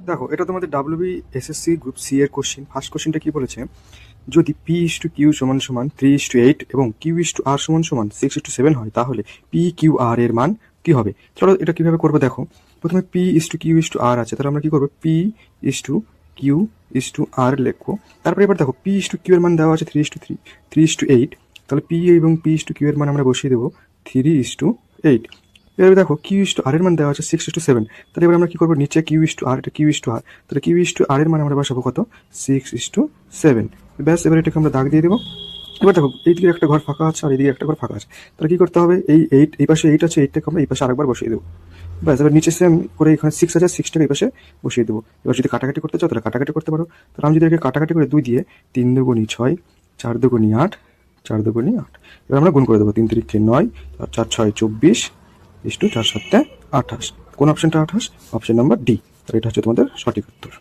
দেখো এটা তোমাদের WBSSC গ্রুপ সি এর কোশ্চেন। ফার্স্ট কোশ্চেনটা কি বলেছে, যদি P/Q সমান সমান 3:8 এবং Q/R সমান সমান 6:7 হয় তাহলে PQR এর মান কি হবে। চলো এটা কিভাবে করবো দেখো। প্রথমে P/Q/R আছে, তাহলে আমরা কি করবো, P/Q/R লিখবো। তারপরে এবার দেখো P/Q এর মান দেওয়া আছে 3:8, তাহলে P এবং P/Q এর মান আমরা বসিয়ে দেবো 3:8। এবার দেখো Q/R এর মান দেওয়া আছে 6:7, তাহলে এবার আমরা কি করবো, নিচে Q/R, এটা Q/R, তাহলে Q/R এর মান আমরা বসাবো কত, 6:7। ব্যাস, এবার এটাকে আমরা দাগ দিয়ে দেবো। এবার দেখো এইদিকে একটা ঘর ফাঁকা আছে আর এইদিকে একটা ঘর ফাঁকা আছে, তাহলে কি করতে হবে, এই পাশে 8 আছে, 8টাকে আমরা এই পাশে আরেকবার বসিয়ে দেবো। ব্যাস, এবার নিচে সেম করে এখানে 6 আছে, 6টাকে এই পাশে বসিয়ে দেবো। এবার যদি কাটাকাটি করতে চাও তাহলে কাটাকাটি করতে পারো। তাহলে আমি যদি এটাকে কাটাকাটি করে 2 দিয়ে 3 দুগুণি 6, 4 দুগুণি 8, 4 দুগুণি 8, এবার আমরা গুণ করে দেবো। 3 3 9, 4 6 24, 4 7 28। কোন অপশনটা 28? Option number D. তাহলে এটা হচ্ছে তোমাদের সঠিক উত্তর।